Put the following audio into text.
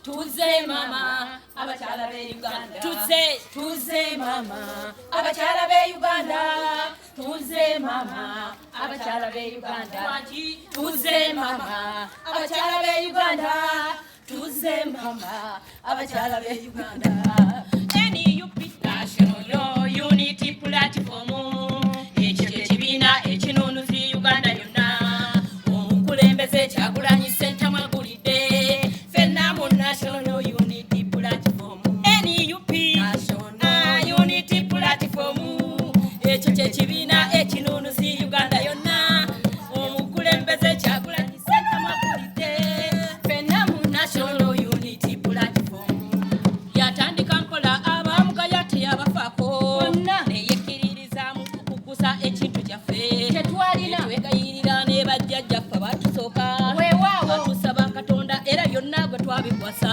tuze mama abakyala be Uganda tuze mama abakyala be Uganda tuze mama abakyala be Uganda tuze mama abakyala be Uganda tuze mama abakyala be Uganda NUP National Unity Platform ekyo ekibiina ekinonuzi Uganda yonna omukulembeze Kyagulanyi Ssentamu agulidde ffenna mu National Unity Platform NUP National Unity Platform ekyo ekibiina ekinonuzi Uganda yonna omukulembeze Kyagulanyi Ssentamu agulidde ffenna mu National Unity Platform yatandika mpola abamugaya teyabafaako neyekkiririza mu kukusa ekintu kyaffe twegayirira ne bajjajjaffe abatusooka batusaba Katonda era byonna gwe twabikwasa